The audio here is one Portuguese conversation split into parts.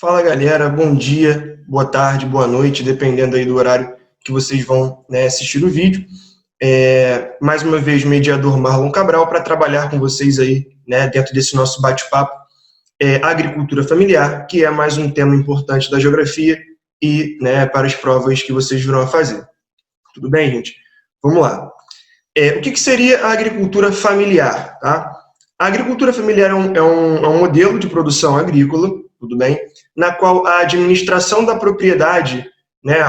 Fala galera, bom dia, boa tarde, boa noite, dependendo aí do horário que vocês vão, assistir o vídeo. Mais uma vez, mediador Marlon Cabral para trabalhar com vocês aí, dentro desse nosso bate-papo, agricultura familiar, que é mais um tema importante da geografia e para as provas que vocês virão a fazer. Tudo bem, gente? Vamos lá. O que seria a agricultura familiar? Tá? A agricultura familiar é um modelo de produção agrícola, tudo bem, na qual a administração da propriedade,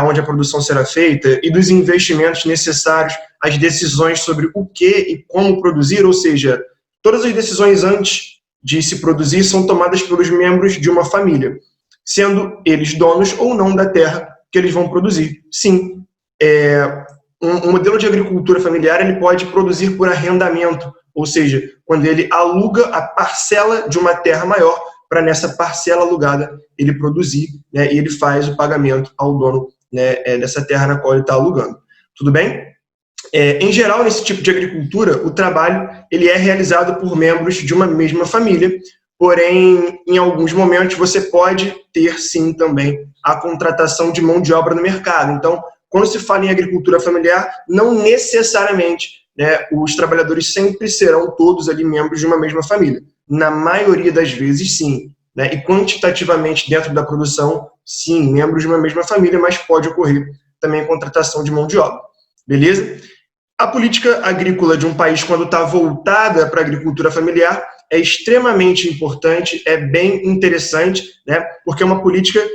onde a produção será feita, e dos investimentos necessários, as decisões sobre o que e como produzir, ou seja, todas as decisões antes de se produzir são tomadas pelos membros de uma família, sendo eles donos ou não da terra que eles vão produzir. Sim, um modelo de agricultura familiar ele pode produzir por arrendamento, ou seja, quando ele aluga a parcela de uma terra maior para nessa parcela alugada ele produzir, e ele faz o pagamento ao dono dessa terra na qual ele está alugando. Tudo bem? Em geral, nesse tipo de agricultura, o trabalho ele é realizado por membros de uma mesma família, porém, em alguns momentos, você pode ter, sim, também a contratação de mão de obra no mercado. Então, quando se fala em agricultura familiar, não necessariamente os trabalhadores sempre serão todos ali membros de uma mesma família. Na maioria das vezes, sim. E quantitativamente dentro da produção, sim, membros de uma mesma família, mas pode ocorrer também a contratação de mão de obra. Beleza? A política agrícola de um país, quando está voltada para a agricultura familiar, é extremamente importante, é bem interessante, porque é uma política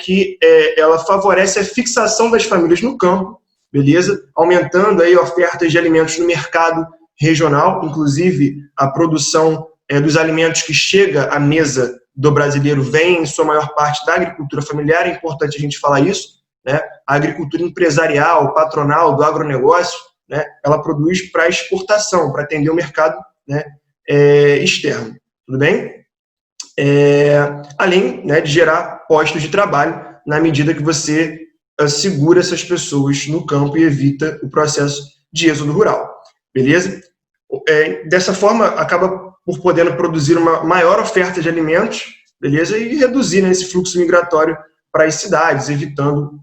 que ela favorece a fixação das famílias no campo, beleza? Aumentando aí ofertas de alimentos no mercado regional, inclusive a produção dos alimentos que chega à mesa do brasileiro vem, em sua maior parte, da agricultura familiar, é importante a gente falar isso, A agricultura empresarial, patronal, do agronegócio, ela produz para exportação, para atender o mercado externo, tudo bem? Além de gerar postos de trabalho, na medida que você segura essas pessoas no campo e evita o processo de êxodo rural, beleza? Dessa forma, acaba por podendo produzir uma maior oferta de alimentos, beleza? E reduzir esse fluxo migratório para as cidades, evitando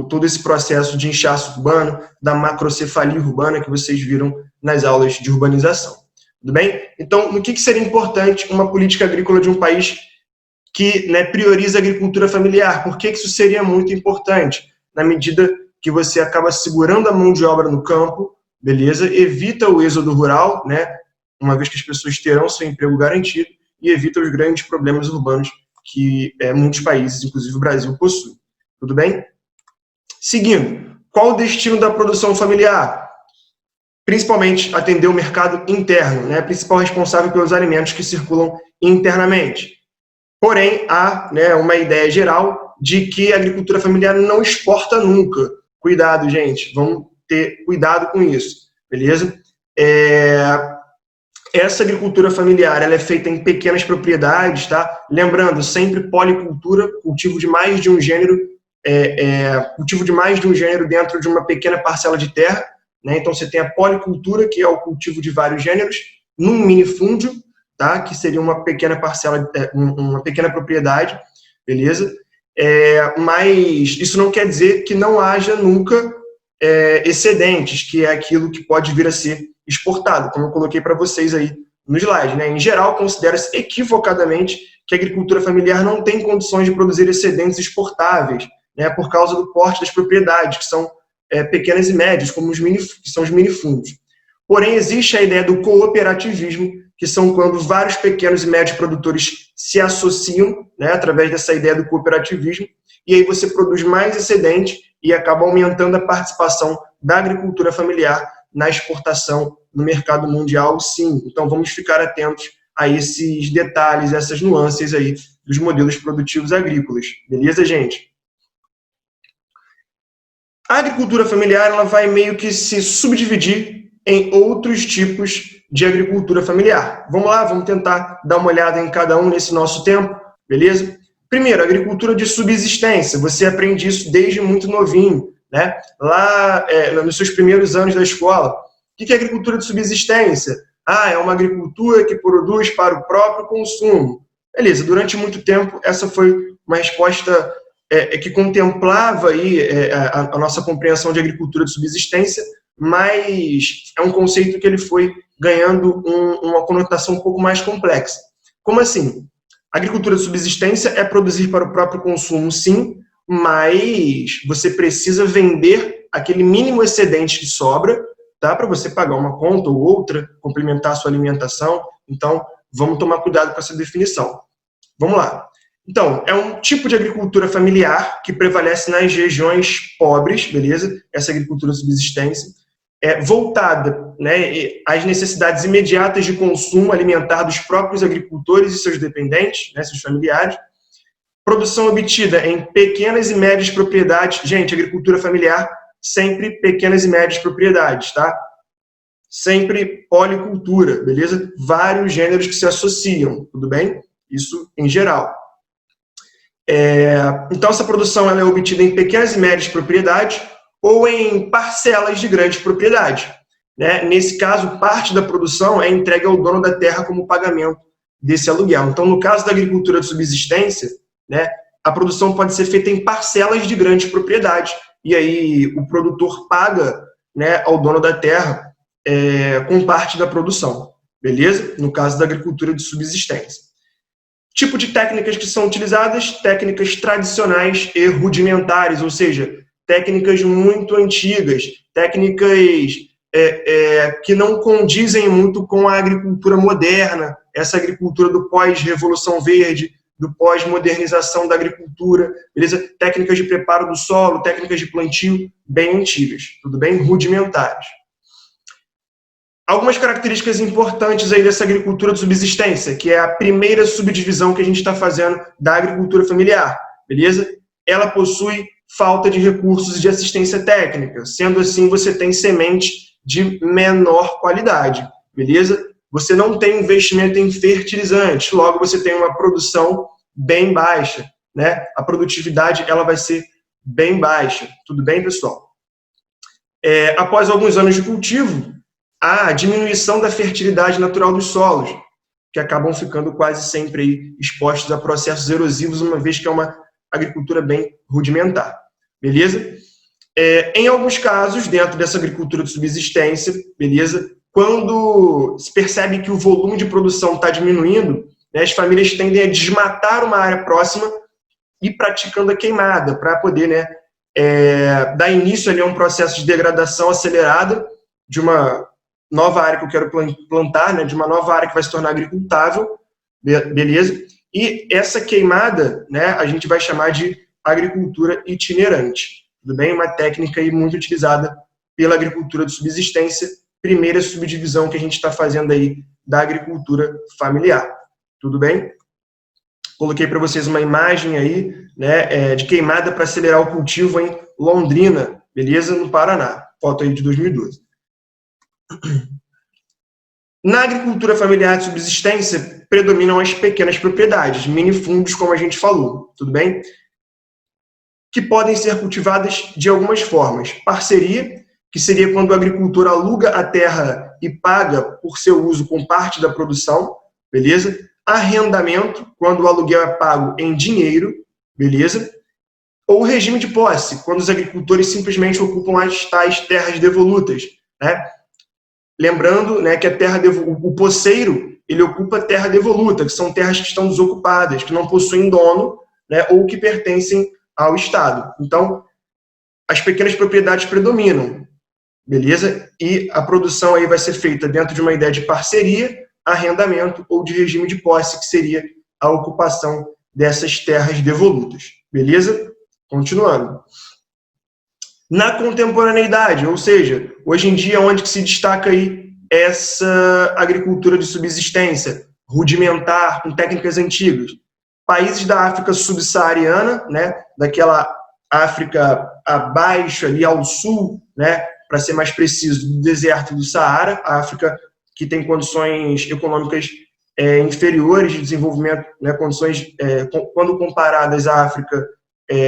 todo esse processo de inchaço urbano, da macrocefalia urbana que vocês viram nas aulas de urbanização. Tudo bem? Então, no que seria importante uma política agrícola de um país que prioriza a agricultura familiar? Por que isso seria muito importante? Na medida que você acaba segurando a mão de obra no campo, beleza? Evita o êxodo rural, uma vez que as pessoas terão seu emprego garantido, e evita os grandes problemas urbanos que muitos países, inclusive o Brasil, possuem. Tudo bem? Seguindo, qual o destino da produção familiar? Principalmente atender o mercado interno, principal responsável pelos alimentos que circulam internamente. Porém, há uma ideia geral de que a agricultura familiar não exporta nunca. Cuidado, gente, vamos ter cuidado com isso, beleza? Essa agricultura familiar ela é feita em pequenas propriedades, tá? Lembrando, sempre policultura, cultivo de mais de um gênero, dentro de uma pequena parcela de terra, Então você tem a policultura, que é o cultivo de vários gêneros, num minifúndio, tá? Que seria uma pequena parcela, uma pequena propriedade, beleza? Mas isso não quer dizer que não haja nunca excedentes, que é aquilo que pode vir a ser exportado, como eu coloquei para vocês aí no slide. Em geral, considera-se equivocadamente que a agricultura familiar não tem condições de produzir excedentes exportáveis, por causa do porte das propriedades, que são pequenas e médias, que são os minifúndios. Porém, existe a ideia do cooperativismo, que são quando vários pequenos e médios produtores se associam, através dessa ideia do cooperativismo, e aí você produz mais excedente e acaba aumentando a participação da agricultura familiar na exportação no mercado mundial, sim. Então, vamos ficar atentos a esses detalhes, essas nuances aí dos modelos produtivos agrícolas. Beleza, gente? A agricultura familiar ela vai meio que se subdividir em outros tipos de agricultura familiar. Vamos lá, vamos tentar dar uma olhada em cada um nesse nosso tempo, beleza? Primeiro, agricultura de subsistência. Você aprende isso desde muito novinho, Lá nos seus primeiros anos da escola. O que é agricultura de subsistência? É uma agricultura que produz para o próprio consumo. Beleza, durante muito tempo essa foi uma resposta que contemplava aí a nossa compreensão de agricultura de subsistência, mas é um conceito que ele foi ganhando uma conotação um pouco mais complexa. Como assim? Agricultura de subsistência é produzir para o próprio consumo, sim, mas você precisa vender aquele mínimo excedente que sobra, tá, para você pagar uma conta ou outra, complementar a sua alimentação. Então, vamos tomar cuidado com essa definição. Vamos lá. Então, é um tipo de agricultura familiar que prevalece nas regiões pobres, beleza? Essa agricultura de subsistência, voltada, né, às necessidades imediatas de consumo alimentar dos próprios agricultores e seus dependentes, né, seus familiares. Produção obtida em pequenas e médias propriedades. Gente, agricultura familiar, sempre pequenas e médias propriedades, tá? Sempre policultura, beleza? Vários gêneros que se associam, tudo bem? Isso em geral. Então, essa produção ela é obtida em pequenas e médias propriedades ou em parcelas de grandes propriedades, né? Nesse caso, parte da produção é entregue ao dono da terra como pagamento desse aluguel. Então, no caso da agricultura de subsistência, né, a produção pode ser feita em parcelas de grandes propriedades, e aí o produtor paga, né, ao dono da terra com parte da produção, beleza? No caso da agricultura de subsistência. Tipo de técnicas que são utilizadas, técnicas tradicionais e rudimentares, ou seja, técnicas muito antigas, técnicas que não condizem muito com a agricultura moderna, essa agricultura do pós-revolução verde, do pós-modernização da agricultura, beleza? Técnicas de preparo do solo, técnicas de plantio bem antigas, tudo bem? Rudimentares. Algumas características importantes aí dessa agricultura de subsistência, que é a primeira subdivisão que a gente está fazendo da agricultura familiar, beleza? Ela possui falta de recursos de assistência técnica, sendo assim você tem semente de menor qualidade, beleza? Você não tem investimento em fertilizantes, logo você tem uma produção bem baixa, né? A produtividade ela vai ser bem baixa, tudo bem, pessoal? Após alguns anos de cultivo, a diminuição da fertilidade natural dos solos, que acabam ficando quase sempre aí expostos a processos erosivos, uma vez que é uma agricultura bem rudimentar, beleza? Em alguns casos, dentro dessa agricultura de subsistência, beleza? Quando se percebe que o volume de produção está diminuindo, né, as famílias tendem a desmatar uma área próxima e praticando a queimada, para poder, né, dar início ali a um processo de degradação acelerada de uma nova área que eu quero plantar, né, de uma nova área que vai se tornar agricultável, beleza? E essa queimada, né, a gente vai chamar de agricultura itinerante, tudo bem? Uma técnica aí muito utilizada pela agricultura de subsistência, primeira subdivisão que a gente está fazendo aí da agricultura familiar, tudo bem? Coloquei para vocês uma imagem aí, né, de queimada para acelerar o cultivo em Londrina, beleza? No Paraná, foto aí de 2012. Na agricultura familiar de subsistência, predominam as pequenas propriedades, minifundos, como a gente falou, tudo bem? Que podem ser cultivadas de algumas formas. Parceria, que seria quando o agricultor aluga a terra e paga por seu uso com parte da produção, beleza? Arrendamento, quando o aluguel é pago em dinheiro, beleza? Ou regime de posse, quando os agricultores simplesmente ocupam as tais terras devolutas, né? Lembrando, né, que o posseiro, ele ocupa terra devoluta, que são terras que estão desocupadas, que não possuem dono, né, ou que pertencem ao Estado. Então, as pequenas propriedades predominam, beleza? E a produção aí vai ser feita dentro de uma ideia de parceria, arrendamento ou de regime de posse, que seria a ocupação dessas terras devolutas, beleza? Continuando. Na contemporaneidade, ou seja, hoje em dia, onde que se destaca aí essa agricultura de subsistência, rudimentar, com técnicas antigas? Países da África subsaariana, né, daquela África abaixo, ali ao sul, né, para ser mais preciso, do deserto do Saara, a África que tem condições econômicas inferiores de desenvolvimento, né, condições, quando comparadas à África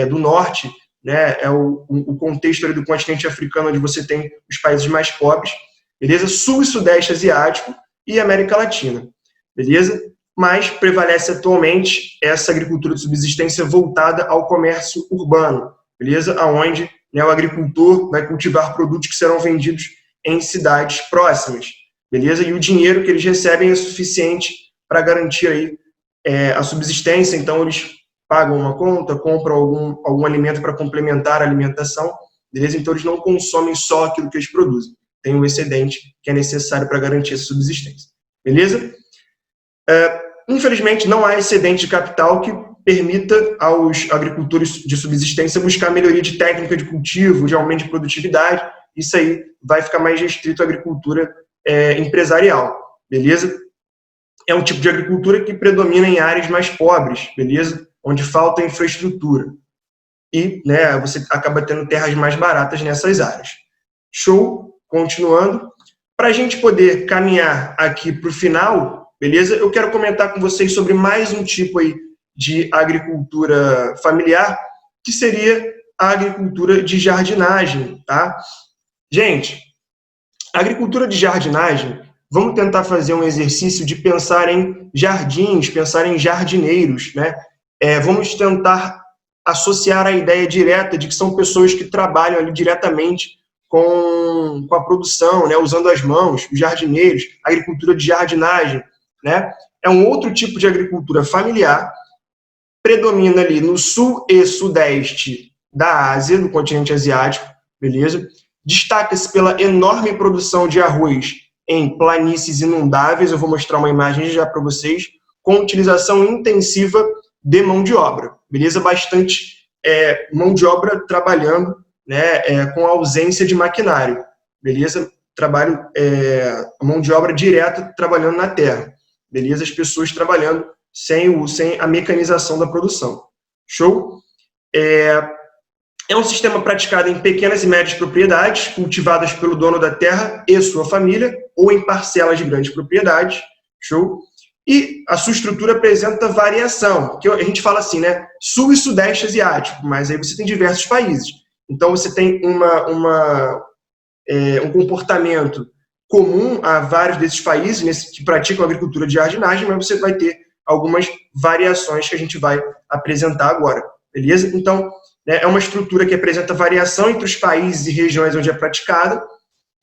do Norte, né, é o contexto ali do continente africano, onde você tem os países mais pobres, beleza? Sul e Sudeste Asiático e América Latina, beleza? mas prevalece atualmente essa agricultura de subsistência voltada ao comércio urbano, beleza? Onde, né, o agricultor vai cultivar produtos que serão vendidos em cidades próximas, beleza? E o dinheiro que eles recebem é suficiente para garantir aí a subsistência, então eles pagam uma conta, compram algum alimento para complementar a alimentação, beleza? Então eles não consomem só aquilo que eles produzem, tem um excedente que é necessário para garantir essa subsistência, beleza? Infelizmente, não há excedente de capital que permita aos agricultores de subsistência buscar melhoria de técnica de cultivo, de aumento de produtividade. Isso aí vai ficar mais restrito à agricultura empresarial, beleza? É um tipo de agricultura que predomina em áreas mais pobres, beleza? Onde falta infraestrutura. E, né, você acaba tendo terras mais baratas nessas áreas. Show? Continuando. Para a gente poder caminhar aqui para o final, beleza? Eu quero comentar com vocês sobre mais um tipo aí de agricultura familiar, que seria a agricultura de jardinagem, tá? Gente, a agricultura de jardinagem, vamos tentar fazer um exercício de pensar em jardins, pensar em jardineiros, né? Vamos tentar associar a ideia direta de que são pessoas que trabalham ali diretamente com a produção, né? Usando as mãos, os jardineiros, agricultura de jardinagem, né? É um outro tipo de agricultura familiar, predomina ali no sul e sudeste da Ásia, no continente asiático, beleza? Destaca-se pela enorme produção de arroz em planícies inundáveis, eu vou mostrar uma imagem já para vocês, com utilização intensiva de mão de obra, beleza? Bastante mão de obra trabalhando, né, com ausência de maquinário, beleza? Trabalho, mão de obra direta trabalhando na terra, beleza? As pessoas trabalhando sem a mecanização da produção. Show? É um sistema praticado em pequenas e médias propriedades, cultivadas pelo dono da terra e sua família, ou em parcelas de grandes propriedades. Show? E a sua estrutura apresenta variação, porque a gente fala assim, né? Sul e sudeste asiático, mas aí você tem diversos países. Então você tem um comportamento comum a vários desses países que praticam agricultura de jardinagem, mas você vai ter algumas variações que a gente vai apresentar agora, beleza? Então, é uma estrutura que apresenta variação entre os países e regiões onde é praticada,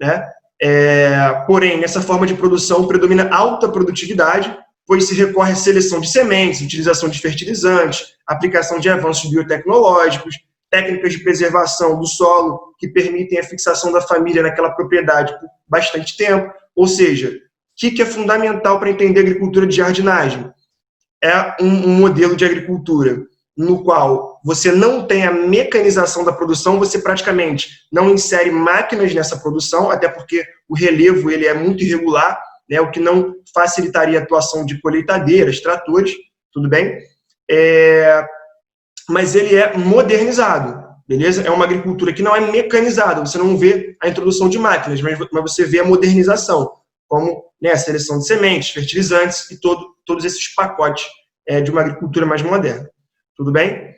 né? Porém, nessa forma de produção predomina alta produtividade, pois se recorre à seleção de sementes, utilização de fertilizantes, aplicação de avanços biotecnológicos, técnicas de preservação do solo que permitem a fixação da família naquela propriedade por bastante tempo. Ou seja, o que é fundamental para entender a agricultura de jardinagem? É um modelo de agricultura no qual você não tem a mecanização da produção, você praticamente não insere máquinas nessa produção, até porque o relevo ele é muito irregular, né, o que não facilitaria a atuação de colheitadeiras, tratores, tudo bem? Mas ele é modernizado, beleza? É uma agricultura que não é mecanizada, você não vê a introdução de máquinas, mas você vê a modernização, como, né, a seleção de sementes, fertilizantes e todos esses pacotes de uma agricultura mais moderna. Tudo bem?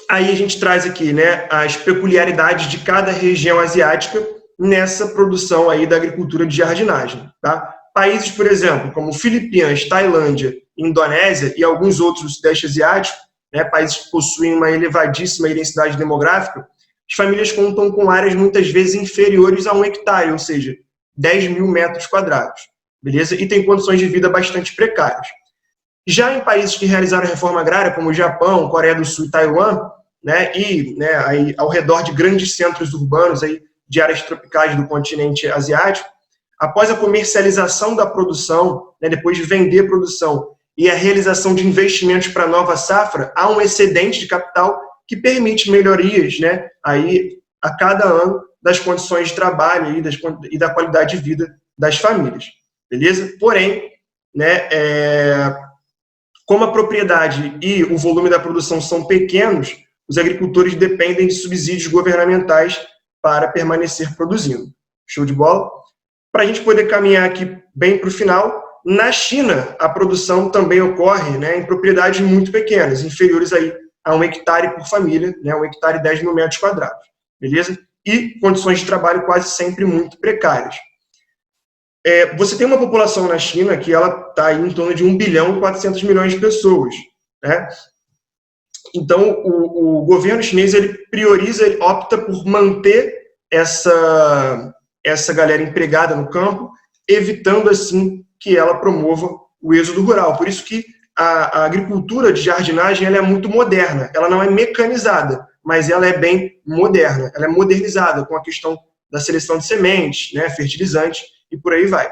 Aí a gente traz aqui, né, as peculiaridades de cada região asiática nessa produção aí da agricultura de jardinagem, tá? Países, por exemplo, como Filipinas, Tailândia, Indonésia e alguns outros do Sudeste Asiático, né, países que possuem uma elevadíssima densidade demográfica, as famílias contam com áreas muitas vezes inferiores a 1 hectare, ou seja, 10 mil metros quadrados, beleza? E tem condições de vida bastante precárias. Já em países que realizaram a reforma agrária, como o Japão, Coreia do Sul e Taiwan, né, aí, ao redor de grandes centros urbanos aí, de áreas tropicais do continente asiático, após a comercialização da produção, né, depois de vender a produção e a realização de investimentos para a nova safra, há um excedente de capital que permite melhorias, né, aí, a cada ano das condições de trabalho e da qualidade de vida das famílias. Beleza? Porém, né, como a propriedade e o volume da produção são pequenos, os agricultores dependem de subsídios governamentais para permanecer produzindo. Show de bola? Para a gente poder caminhar aqui bem para o final, na China a produção também ocorre, né, em propriedades muito pequenas, inferiores aí a 1 hectare por família, né, 1 hectare e 10 mil metros quadrados. Beleza? E condições de trabalho quase sempre muito precárias. Você tem uma população na China que ela está em torno de 1 bilhão e 400 milhões de pessoas, né? Então, o governo chinês, ele prioriza, ele opta por manter essa galera empregada no campo, evitando, assim, que ela promova o êxodo rural. Por isso que a agricultura de jardinagem ela é muito moderna. Ela não é mecanizada, mas ela é bem moderna. Ela é modernizada com a questão da seleção de sementes, né, fertilizantes, e por aí vai.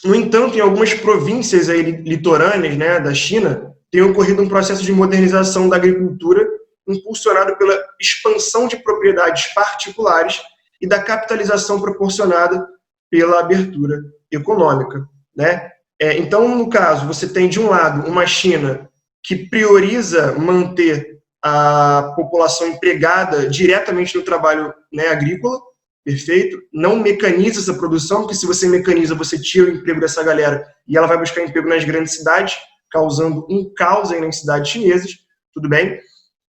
No entanto, em algumas províncias aí litorâneas, né, da China, tem ocorrido um processo de modernização da agricultura impulsionado pela expansão de propriedades particulares e da capitalização proporcionada pela abertura econômica, né? Então, no caso, você tem, de um lado, uma China que prioriza manter a população empregada diretamente no trabalho, né, agrícola, perfeito? Não mecaniza essa produção, porque se você mecaniza, você tira o emprego dessa galera e ela vai buscar emprego nas grandes cidades, causando um caos aí nas cidades chinesas, tudo bem?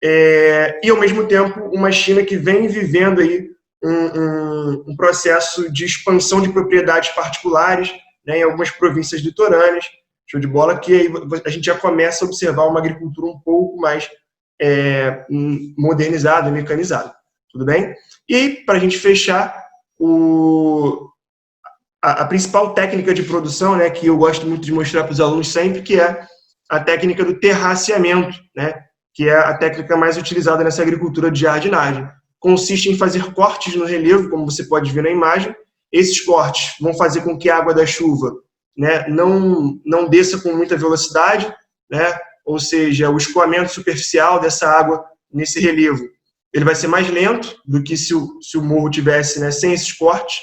E, ao mesmo tempo, uma China que vem vivendo aí um processo de expansão de propriedades particulares, né, em algumas províncias litorâneas, show de bola, que aí a gente já começa a observar uma agricultura um pouco mais modernizada, mecanizada, tudo bem? E, para a gente fechar, a principal técnica de produção, né, que eu gosto muito de mostrar para os alunos sempre, que é a técnica do terraceamento, né, que é a técnica mais utilizada nessa agricultura de jardinagem. Consiste em fazer cortes no relevo, como você pode ver na imagem. Esses cortes vão fazer com que a água da chuva, né, não desça com muita velocidade, né, ou seja, o escoamento superficial dessa água nesse relevo, ele vai ser mais lento do que se o morro tivesse, né, sem esses cortes,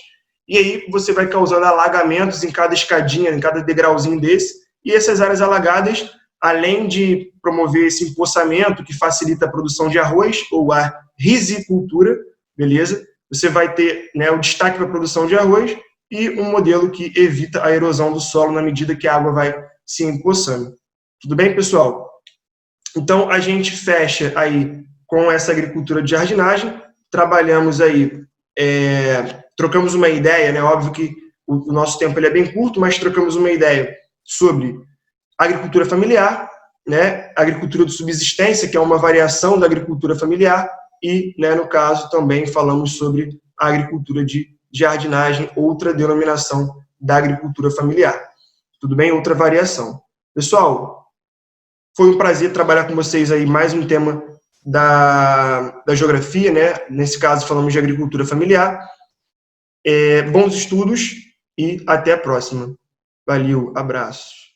e aí você vai causando alagamentos em cada escadinha, em cada degrauzinho desse, e essas áreas alagadas, além de promover esse empoçamento que facilita a produção de arroz, ou a rizicultura, beleza? Você vai ter, né, o destaque para a produção de arroz e um modelo que evita a erosão do solo na medida que a água vai se empoçando. Tudo bem, pessoal? Então, a gente fecha aí com essa agricultura de jardinagem, trabalhamos aí, trocamos uma ideia, né? Óbvio que o nosso tempo ele é bem curto, mas trocamos uma ideia sobre agricultura familiar, né? Agricultura de subsistência, que é uma variação da agricultura familiar, e, né, no caso, também falamos sobre a agricultura de jardinagem, outra denominação da agricultura familiar. Tudo bem? Outra variação. Pessoal, foi um prazer trabalhar com vocês aí mais um tema da geografia, né? Nesse caso, falamos de agricultura familiar. Bons estudos e até a próxima. Valeu, abraço.